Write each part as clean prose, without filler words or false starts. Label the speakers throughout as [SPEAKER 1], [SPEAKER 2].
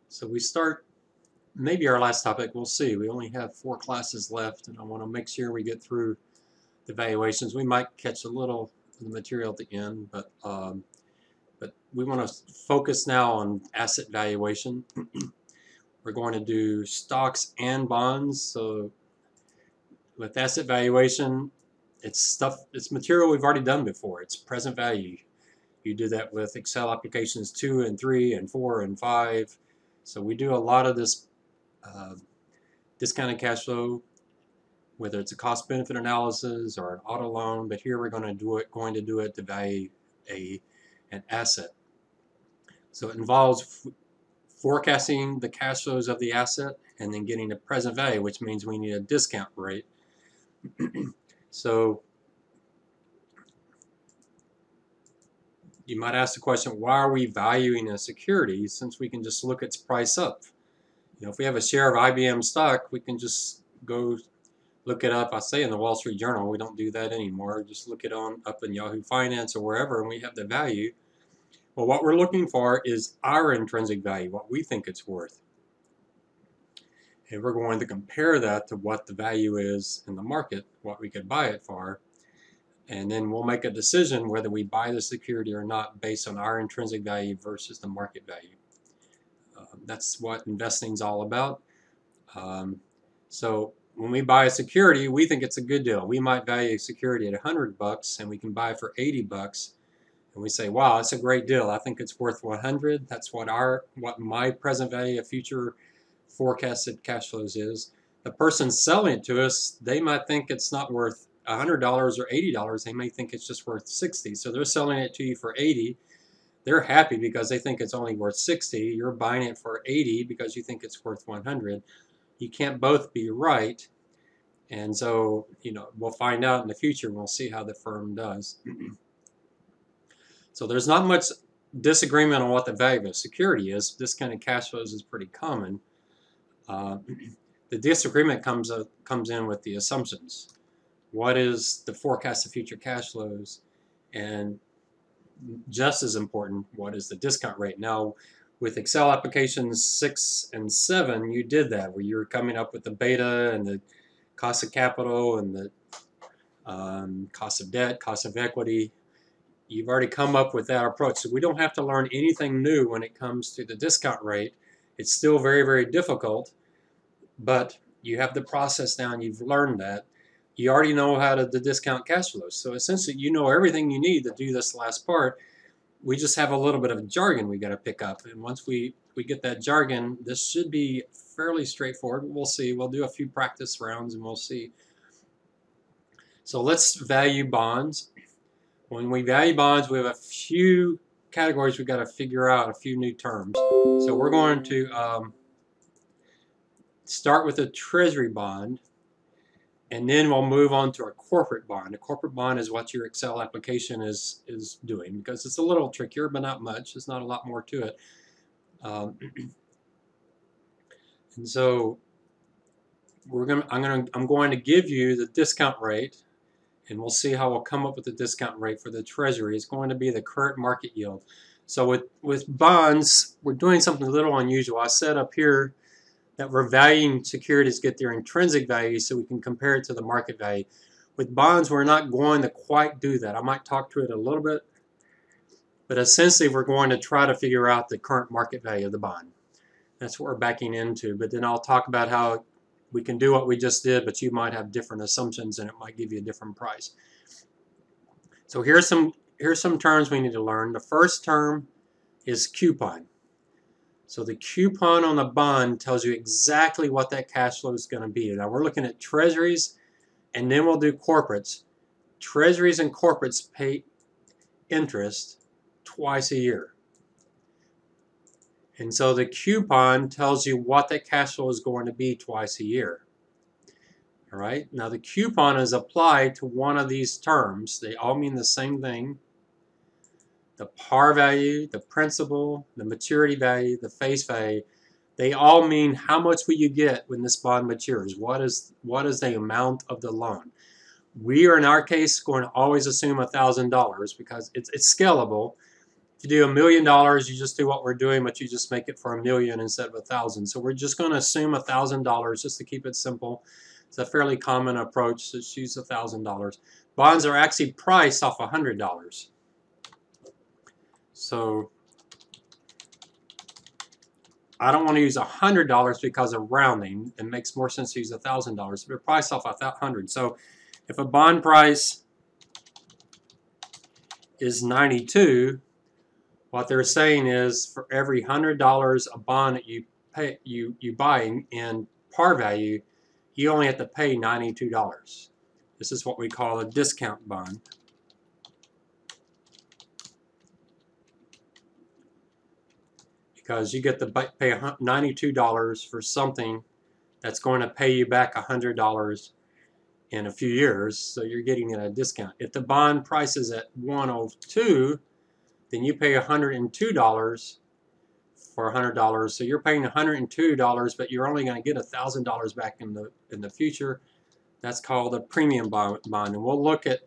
[SPEAKER 1] So we start, maybe our last topic, we'll see. We only have 4 classes left, and I want to make sure we get through the valuations. We might catch a little of the material at the end, but we want to focus now on asset valuation. We're going to do stocks and bonds. So with asset valuation, it's material we've already done before. It's present value. You do that with Excel applications 2 and 3 and 4 and 5. So we do a lot of this discounted cash flow, whether it's a cost benefit analysis or an auto loan, but here we're going to do it to value an asset. So it involves forecasting the cash flows of the asset and then getting the present value, which means we need a discount rate. So you might ask the question, why are we valuing a security since we can just look its price up? If we have a share of IBM stock, we can just go look it up. I say in the Wall Street Journal, we don't do that anymore. Just look it up in Yahoo Finance or wherever, and we have the value. Well, what we're looking for is our intrinsic value, what we think it's worth. And we're going to compare that to what the value is in the market, what we could buy it for. And then we'll make a decision whether we buy the security or not based on our intrinsic value versus the market value. That's what investing is all about. So when we buy a security, we think it's a good deal. We might value a security at $100 and we can buy it for $80. And we say, wow, that's a great deal. I think it's worth 100. That's what my present value of future forecasted cash flows is. The person selling it to us, they might think it's not worth $100 or $80. They may think it's just worth 60. So they're selling it to you for 80. They're happy because they think it's only worth 60. You're buying it for 80 because you think it's worth 100. You can't both be right. And so, we'll find out in the future. We'll see how the firm does. So there's not much disagreement on what the value of a security is. Discounted cash flows is pretty common. The disagreement comes in with the assumptions. What is the forecast of future cash flows? And just as important, what is the discount rate? Now, with Excel applications 6 and 7, you did that, where you were coming up with the beta and the cost of capital and the cost of debt, cost of equity. You've already come up with that approach. So we don't have to learn anything new when it comes to the discount rate. It's still very, very difficult, but you have the process now and you've learned that. You already know how to discount cash flows. So essentially, you know everything you need to do this last part. We just have a little bit of jargon we got to pick up. And once we get that jargon, this should be fairly straightforward. We'll see. We'll do a few practice rounds and we'll see. So let's value bonds. When we value bonds, we have a few categories we've got to figure out, a few new terms. So we're going to start with a Treasury bond, and then we'll move on to a corporate bond. A corporate bond is what your Excel application is doing, because it's a little trickier, but not much. There's not a lot more to it. And so I'm going to give you the discount rate, and we'll see how we'll come up with the discount rate for the Treasury. It's going to be the current market yield. So with bonds, we're doing something a little unusual. I said up here that we're valuing securities get their intrinsic value so we can compare it to the market value. With bonds, we're not going to quite do that. I might talk to it a little bit, but essentially we're going to try to figure out the current market value of the bond. That's what we're backing into, but then I'll talk about how we can do what we just did, but you might have different assumptions and it might give you a different price. So here's some terms we need to learn. The first term is coupon. So the coupon on the bond tells you exactly what that cash flow is going to be. Now we're looking at treasuries, and then we'll do corporates. Treasuries and corporates pay interest twice a year. And so the coupon tells you what that cash flow is going to be twice a year. All right. Now the coupon is applied to one of these terms. They all mean the same thing. The par value, the principal, the maturity value, the face value, they all mean how much will you get when this bond matures? What is the amount of the loan? We are, in our case, going to always assume $1,000 because it's scalable. If you do $1 million, you just do what we're doing, but you just make it for $1 million instead of 1,000. So we're just going to assume $1,000 just to keep it simple. It's a fairly common approach. Just use $1,000. Bonds are actually priced off $100. So I don't want to use $100 because of rounding. It makes more sense to use $1,000. They're priced off $100. So if a bond price is 92, what they're saying is for every $100 a bond that you pay, you buy in par value, you only have to pay $92. This is what we call a discount bond. Because you get to pay $92 for something that's going to pay you back $100 in a few years, so you're getting it at a discount. If the bond price is at 102, then you pay $102 for $100, so you're paying $102, but you're only going to get $1,000 back in the future. That's called a premium bond, and we'll look at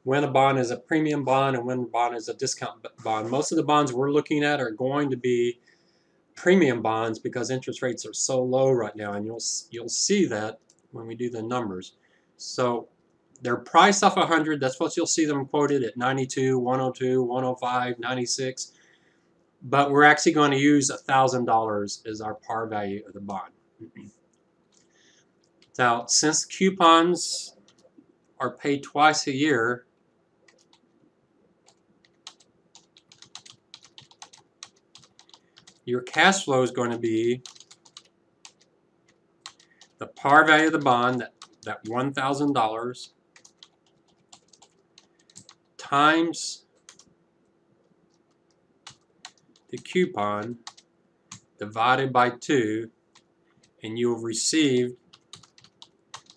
[SPEAKER 1] when a bond is a premium bond and when a bond is a discount bond. Most of the bonds we're looking at are going to be premium bonds because interest rates are so low right now, and you'll see that when we do the numbers. So they're priced off 100. That's what you'll see them quoted at 92, 102, 105, 96. But we're actually going to use $1,000 as our par value of the bond. Now, since coupons are paid twice a year, your cash flow is going to be the par value of the bond, that $1,000, times the coupon divided by 2, and you will receive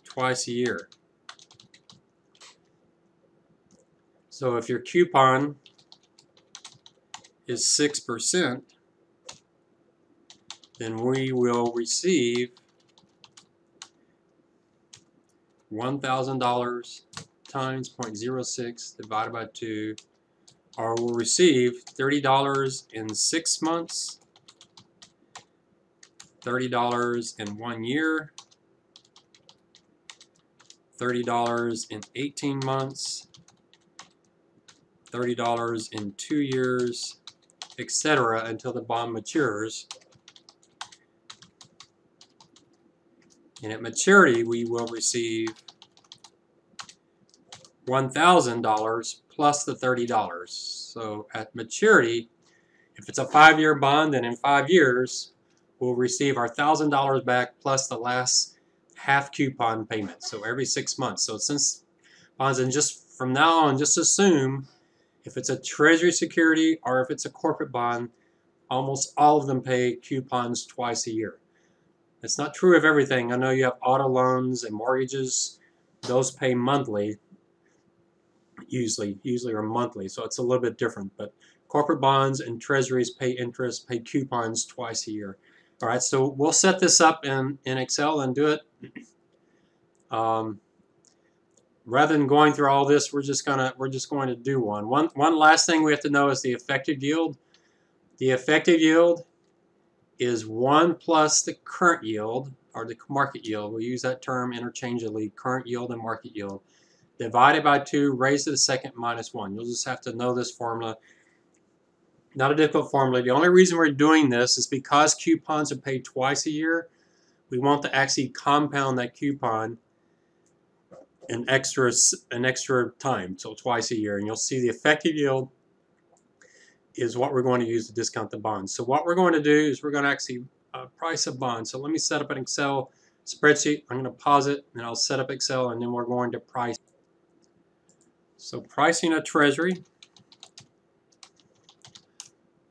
[SPEAKER 1] twice a year. So if your coupon is 6%, then we will receive $1,000 times 0.06 divided by 2, or we'll receive $30 in 6 months, $30 in 1 year, $30 in 18 months, $30 in 2 years, etc. until the bond matures. And at maturity, we will receive $1,000 plus the $30. So at maturity, if it's a 5-year bond, then in 5 years, we'll receive our $1,000 back plus the last half coupon payment. So every 6 months. So since bonds, and just from now on, just assume if it's a Treasury security or if it's a corporate bond, almost all of them pay coupons twice a year. It's not true of everything. I know you have auto loans and mortgages. Those pay monthly, usually are monthly, so it's a little bit different. But corporate bonds and treasuries pay interest, pay coupons twice a year. All right, so we'll set this up in Excel and do it. Rather than going through all this, we're just going to do one. One last thing we have to know is the effective yield. The effective yield is 1 plus the current yield, or the market yield. We use that term interchangeably, current yield and market yield, divided by 2, raised to the second minus 1. You'll just have to know this formula. Not a difficult formula. The only reason we're doing this is because coupons are paid twice a year. We want to actually compound that coupon an extra time, so twice a year. And you'll see the effective yield is what we're going to use to discount the bonds. So what we're going to do is we're going to actually price a bond. So let me set up an Excel spreadsheet. I'm going to pause it, and I'll set up Excel, and then we're going to price. So pricing a Treasury.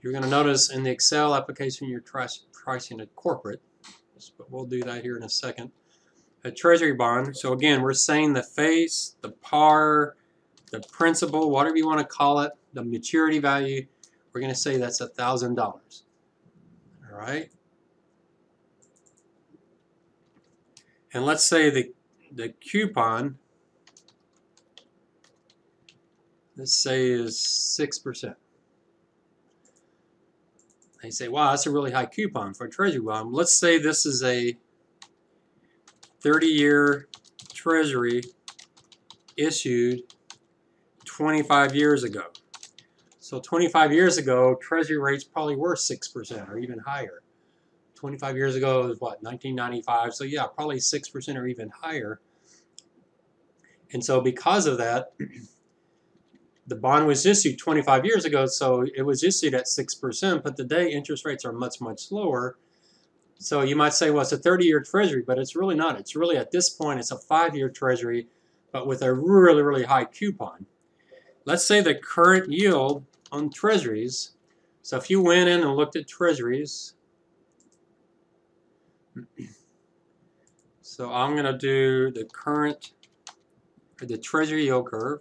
[SPEAKER 1] You're going to notice in the Excel application you're pricing a corporate, but we'll do that here in a second. A Treasury bond. So again, we're saying the face, the par, the principal, whatever you want to call it, the maturity value. We're going to say that's $1,000. All right. And let's say the coupon, let's say, is 6%. They say, wow, that's a really high coupon for a Treasury bond. Let's say this is a 30-year Treasury issued 25 years ago. So 25 years ago, Treasury rates probably were 6% or even higher. 25 years ago is what, 1995? So yeah, probably 6% or even higher. And so because of that, the bond was issued 25 years ago, so it was issued at 6%, but today interest rates are much, much lower. So you might say, well, it's a 30-year Treasury, but it's really not. It's really, at this point, it's a 5-year Treasury, but with a really, really high coupon. Let's say the current yield on Treasuries, so if you went in and looked at Treasuries, so I'm going to do the Treasury yield curve.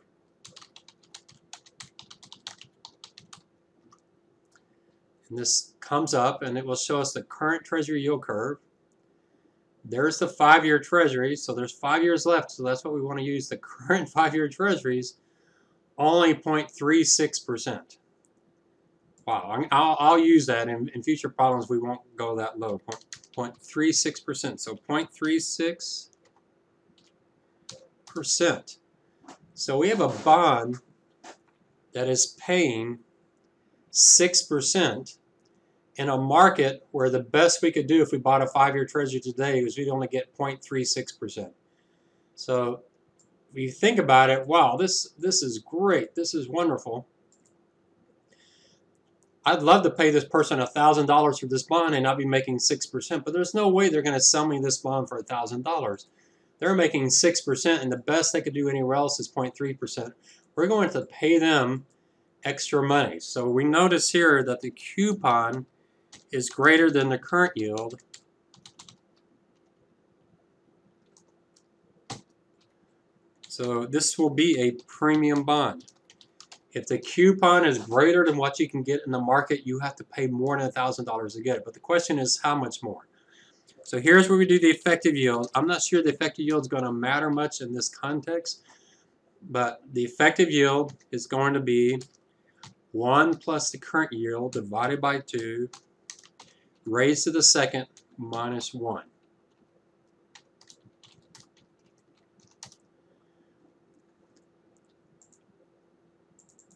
[SPEAKER 1] And this comes up and it will show us the current Treasury yield curve. There's the 5-year Treasury, so there's 5 years left, so that's what we want to use. The current 5-year Treasuries, only 0.36%. Wow, I'll use that. In future problems, we won't go that low, 0.36%. So 0.36%. So we have a bond that is paying 6% in a market where the best we could do if we bought a 5-year Treasury today was we'd only get 0.36%. So if you think about it, wow, this is great. This is wonderful. I'd love to pay this person $1,000 for this bond and not be making 6%, but there's no way they're going to sell me this bond for $1,000. They're making 6%, and the best they could do anywhere else is 0.3%. We're going to pay them extra money. So we notice here that the coupon is greater than the current yield. So this will be a premium bond. If the coupon is greater than what you can get in the market, you have to pay more than $1,000 to get it. But the question is, how much more? So here's where we do the effective yield. I'm not sure the effective yield is going to matter much in this context, but the effective yield is going to be 1 plus the current yield divided by 2 raised to the second minus 1.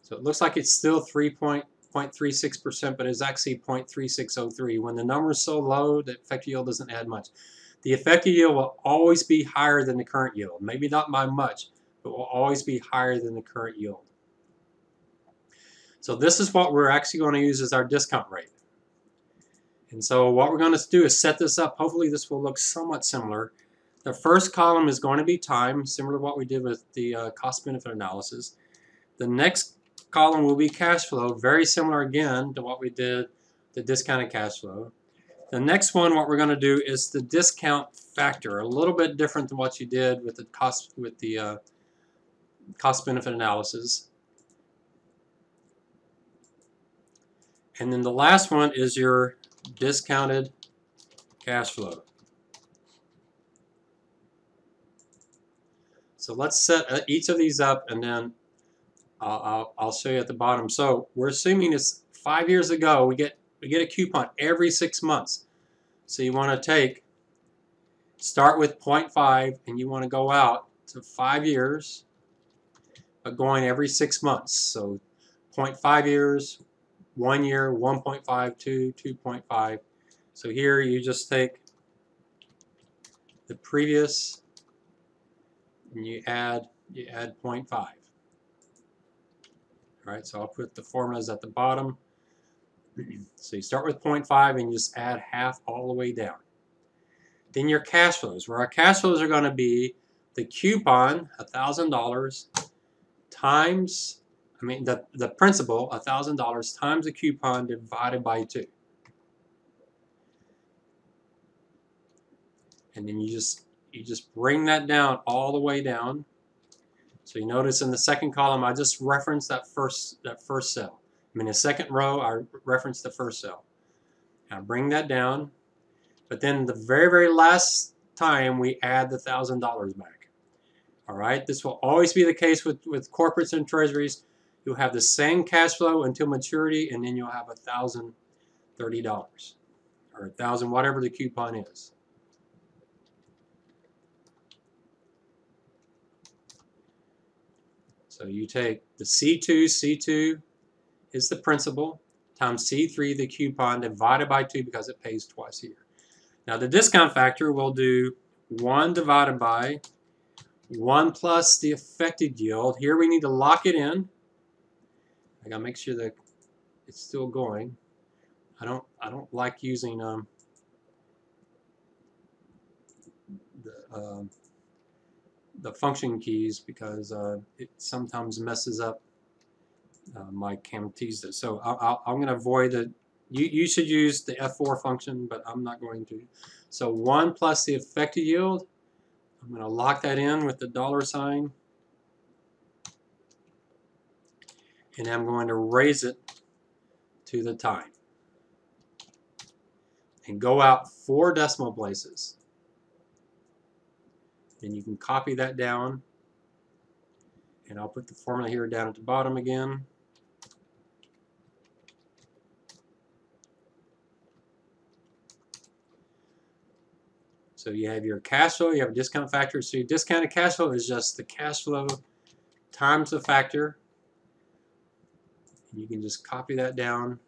[SPEAKER 1] So it looks like it's still 3.36%, but it's actually 0.3603. When the number is so low, the effective yield doesn't add much. The effective yield will always be higher than the current yield. Maybe not by much, but will always be higher than the current yield. So this is what we're actually going to use as our discount rate. And so what we're going to do is set this up. Hopefully this will look somewhat similar. The first column is going to be time, similar to what we did with the cost-benefit analysis. The next column will be cash flow, very similar again to what we did, the discounted cash flow. The next one, what we're going to do is the discount factor, a little bit different than what you did with the cost-benefit analysis. And then the last one is your discounted cash flow. So let's set each of these up, and then I'll show you at the bottom. So we're assuming it's 5 years ago. We get a coupon every 6 months. So you want to start with 0.5, and you want to go out to 5 years, but going every 6 months. So 0.5 years, 1 year, 1.5, 2, 2.5. So here you just take the previous and you add 0.5. All right, so I'll put the formulas at the bottom. So you start with 0.5 and you just add half all the way down. Then your cash flows, where our cash flows are going to be the coupon, $1,000, times, the principal, $1,000, times the coupon divided by 2. And then you just bring that down all the way down. So you notice in the second column, I just referenced that first cell. In the second row, I referenced the first cell. Now bring that down. But then the very, very last time, we add the $1,000 back. All right, this will always be the case with corporates and treasuries. You'll have the same cash flow until maturity, and then you'll have $1,000 $30 or $1,000, whatever the coupon is. So you take the C2 is the principal, times C3, the coupon, divided by 2 because it pays twice a year. Now the discount factor will do 1 divided by 1 plus the effective yield. Here we need to lock it in. I gotta make sure that it's still going. I don't like using the function keys because it sometimes messes up my camtasia. So I'm going to avoid the. You should use the F4 function, but I'm not going to. So 1 plus the effective yield. I'm going to lock that in with the $sign, and I'm going to raise it to the time, and go out 4 decimal places. And you can copy that down, and I'll put the formula here down at the bottom again. So you have your cash flow, you have a discount factor. So your discounted cash flow is just the cash flow times the factor. And you can just copy that down.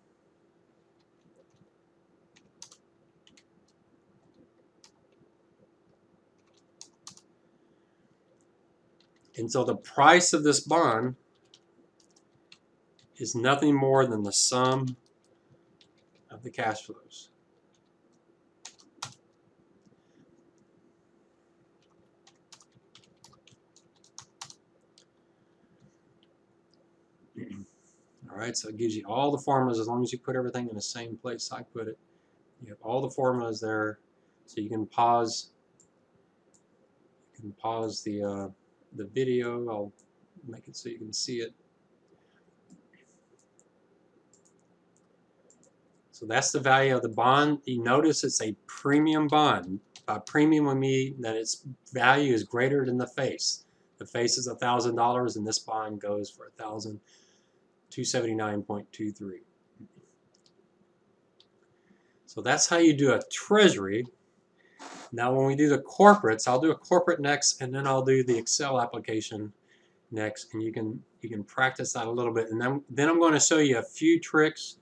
[SPEAKER 1] And so the price of this bond is nothing more than the sum of the cash flows. All right, so it gives you all the formulas as long as you put everything in the same place I put it. You have all the formulas there, so you can pause. You can pause the video. I'll make it so you can see it. So that's the value of the bond. You notice it's a premium bond. By premium, we mean that its value is greater than the face. The face is $1,000, and this bond goes for $1,279.23. So that's how you do a treasury. Now when we do the corporates, I'll do a corporate next, and then I'll do the Excel application next, and you can practice that a little bit. And then I'm going to show you a few tricks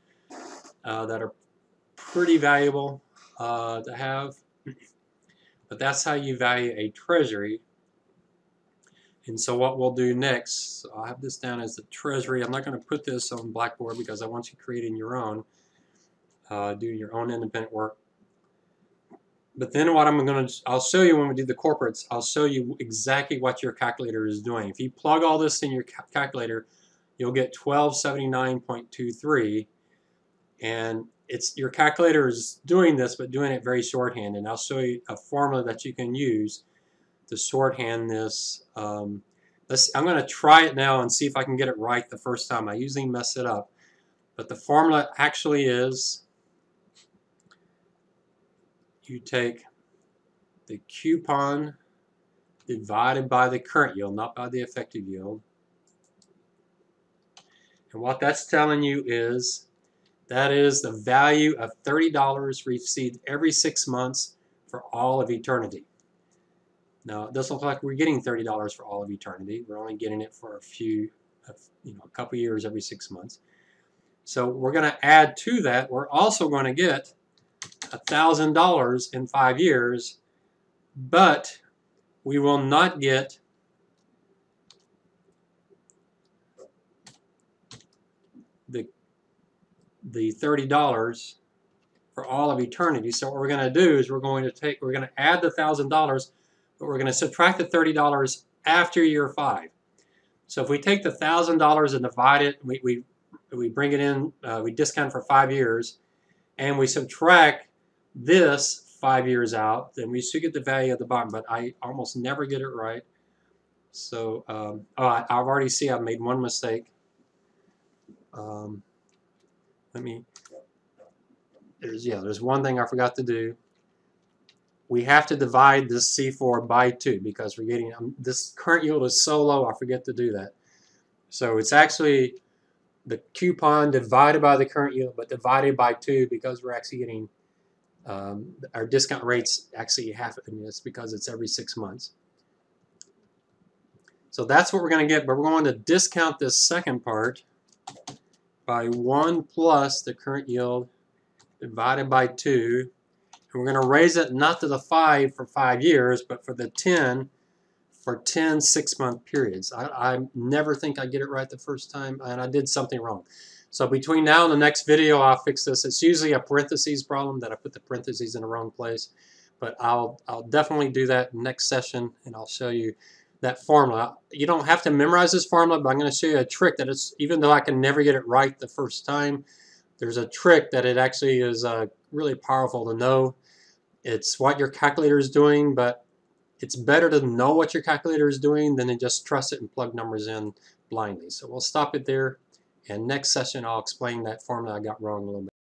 [SPEAKER 1] that are pretty valuable to have. But that's how you value a treasury. And so what we'll do next, so I'll have this down as the treasury. I'm not going to put this on Blackboard because I want you creating your own, do your own independent work. But then what I'll show you when we do the corporates, I'll show you exactly what your calculator is doing. If you plug all this in your calculator, you'll get 1279.23, and your calculator is doing this, but doing it very shorthand. And I'll show you a formula that you can use to shorthand this. I'm going to try it now and see if I can get it right the first time. I usually mess it up, but the formula actually is, you take the coupon divided by the current yield, not by the effective yield. And what that's telling you is that is the value of $30 received every 6 months for all of eternity. Now, it doesn't look like we're getting $30 for all of eternity. We're only getting it for a couple years every 6 months. So we're going to add to that. We're also going to get $1,000 in 5 years, but we will not get the $30 for all of eternity. So what we're going to do is we're going to add the $1,000, but we're going to subtract the $30 after year 5. So if we take the $1,000 and divide it, we bring it in, we discount for 5 years, and we subtract this 5 years out, then we should get the value of the bond, but I almost never get it right. So I've already see I've made one mistake. There's one thing I forgot to do. We have to divide this C4 by 2 because we're getting this current yield is so low, I forget to do that. So it's actually the coupon divided by the current yield, but divided by 2 because we're actually getting our discount rates actually half of this because it's every 6 months. So that's what we're going to get, but we're going to discount this second part by 1 plus the current yield divided by 2. And we're going to raise it not to the 5 for 5 years, but for the 10 for 10 6-month periods. I never think I get it right the first time, and I did something wrong. So between now and the next video, I'll fix this. It's usually a parentheses problem that I put the parentheses in the wrong place, but I'll definitely do that next session, and I'll show you that formula. You don't have to memorize this formula, but I'm going to show you a trick that it's, even though I can never get it right the first time, there's a trick that it actually is really powerful to know. It's what your calculator is doing, but it's better to know what your calculator is doing than to just trust it and plug numbers in blindly. So we'll stop it there, and next session I'll explain that formula I got wrong a little bit.